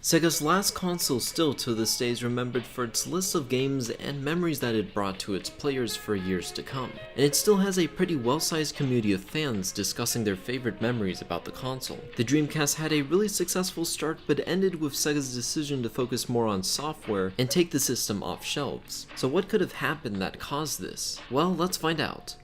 Sega's last console still to this day is remembered for its list of games and memories that it brought to its players for years to come, and it still has a pretty well-sized community of fans discussing their favorite memories about the console. The Dreamcast had a really successful start but ended with Sega's decision to focus more on software and take the system off shelves. So what could have happened that caused this? Well, let's find out.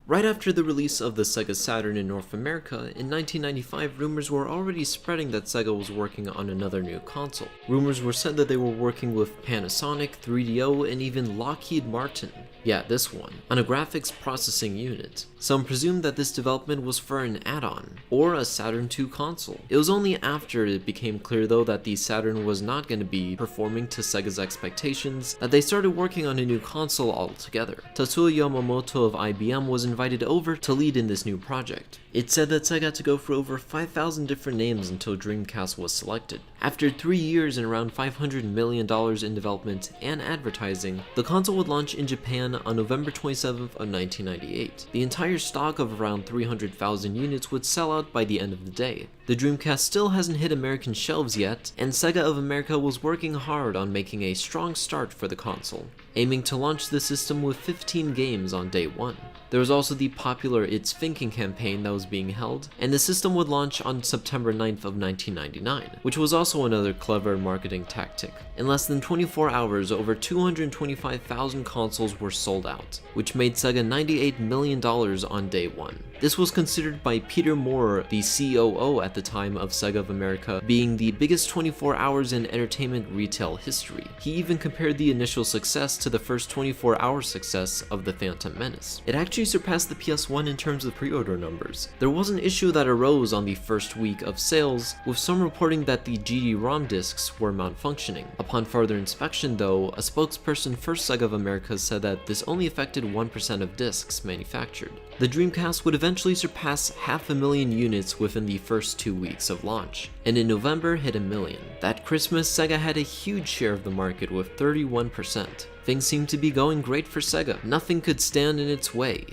Right after the release of the Sega Saturn in North America, in 1995, rumors were already spreading that Sega was working on another new console. Rumors were said that they were working with Panasonic, 3DO, and even Lockheed Martin. Yeah, this one, on a graphics processing unit. Some presumed that this development was for an add-on, or a Saturn II console. It was only after it became clear though that the Saturn was not going to be performing to Sega's expectations that they started working on a new console altogether. Tatsuya Yamamoto of IBM was invited over to lead in this new project. It's said that Sega had to go for over 5,000 different names until Dreamcast was selected. After 3 years and around $500 million in development and advertising, the console would launch in Japan on November 27th of 1998. The entire stock of around 300,000 units would sell out by the end of the day. The Dreamcast still hasn't hit American shelves yet, and Sega of America was working hard on making a strong start for the console, aiming to launch the system with 15 games on day one. There was also the popular It's Thinking campaign that was being held, and the system would launch on September 9th of 1999, which was also another clever marketing tactic. In less than 24 hours, over 225,000 consoles were sold out, which made Sega $98 million on day one. This was considered by Peter Moore, the COO at the time of Sega of America, being the biggest 24 hours in entertainment retail history. He even compared the initial success to the first 24-hour success of the Phantom Menace. It actually surpassed the PS1 in terms of pre-order numbers. There was an issue that arose on the first week of sales, with some reporting that the GD-ROM discs were malfunctioning. Upon further inspection though, a spokesperson for Sega of America said that this only affected 1% of discs manufactured. The Dreamcast would eventually surpass 500,000 units within the first 2 weeks of launch, and in November hit 1 million. That Christmas, Sega had a huge share of the market with 31%. Things seemed to be going great for Sega. Nothing could stand in its way.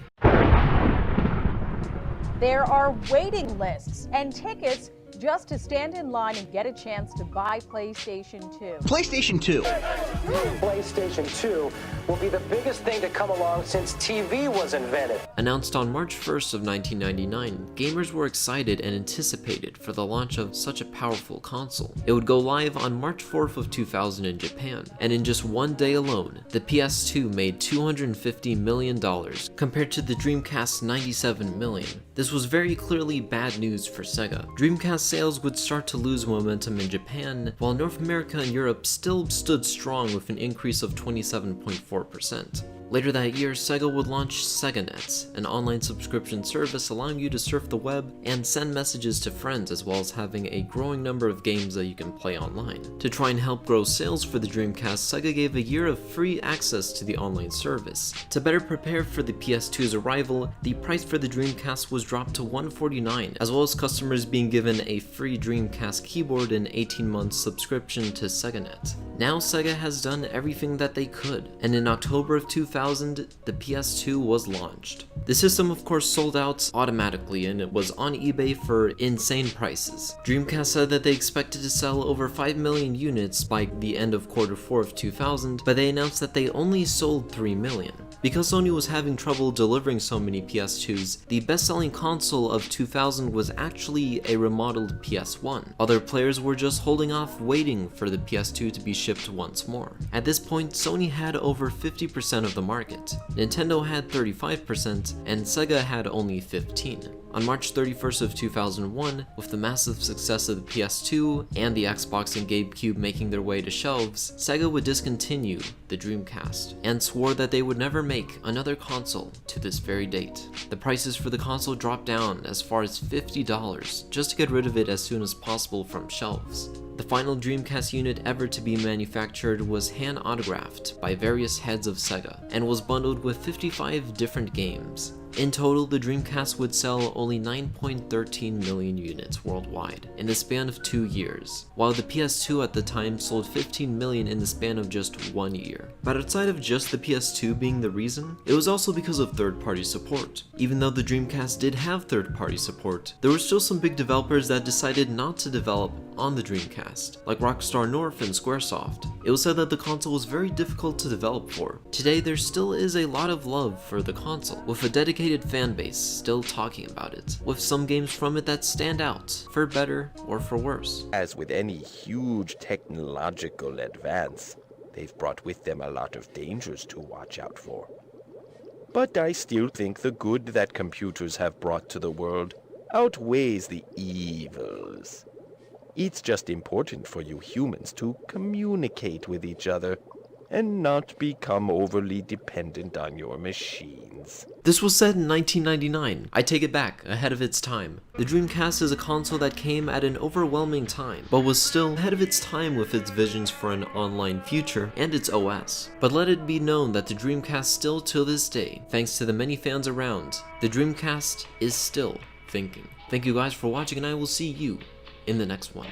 There are waiting lists and tickets just to stand in line and get a chance to buy PlayStation 2. PlayStation 2. PlayStation 2 will be the biggest thing to come along since TV was invented. Announced on March 1st of 1999, gamers were excited and anticipated for the launch of such a powerful console. It would go live on March 4th of 2000 in Japan, and in just one day alone, the PS2 made $250 million compared to the Dreamcast's $97 million. This was very clearly bad news for Sega. Dreamcast sales would start to lose momentum in Japan, while North America and Europe still stood strong with an increase of 27.4%. Later that year, Sega would launch SegaNet, an online subscription service allowing you to surf the web and send messages to friends, as well as having a growing number of games that you can play online. To try and help grow sales for the Dreamcast, Sega gave a year of free access to the online service. To better prepare for the PS2's arrival, the price for the Dreamcast was dropped to $149, as well as customers being given a free Dreamcast keyboard and 18-month subscription to SegaNet. Now Sega has done everything that they could, and in October of 2000, the PS2 was launched. The system of course sold out automatically, and it was on eBay for insane prices. Dreamcast said that they expected to sell over 5 million units by the end of Q4 of 2000, but they announced that they only sold 3 million. Because Sony was having trouble delivering so many PS2s, the best-selling console of 2000 was actually a remodeled PS1. Other players were just holding off waiting for the PS2 to be shipped once more. At this point, Sony had over 50% of the market, Nintendo had 35%, and Sega had only 15%. On March 31st of 2001, with the massive success of the PS2 and the Xbox and GameCube making their way to shelves, Sega would discontinue the Dreamcast, and swore that they would never make another console to this very date. The prices for the console dropped down as far as $50, just to get rid of it as soon as possible from shelves. The final Dreamcast unit ever to be manufactured was hand-autographed by various heads of Sega, and was bundled with 55 different games. In total, the Dreamcast would sell only 9.13 million units worldwide in the span of 2 years, while the PS2 at the time sold 15 million in the span of just 1 year. But outside of just the PS2 being the reason, it was also because of third-party support. Even though the Dreamcast did have third-party support, there were still some big developers that decided not to develop on the Dreamcast, like Rockstar North and Squaresoft. It was said that the console was very difficult to develop for. Today, there still is a lot of love for the console, with a dedicated fan base still talking about it, with some games from it that stand out, for better or for worse. As with any huge technological advance, they've brought with them a lot of dangers to watch out for. But I still think the good that computers have brought to the world outweighs the evils. It's just important for you humans to communicate with each other and not become overly dependent on your machines. This was said in 1999. I take it back, ahead of its time. The Dreamcast is a console that came at an overwhelming time, but was still ahead of its time with its visions for an online future and its OS. But let it be known that the Dreamcast still to this day, thanks to the many fans around, the Dreamcast is still thinking. Thank you guys for watching, and I will see you in the next one.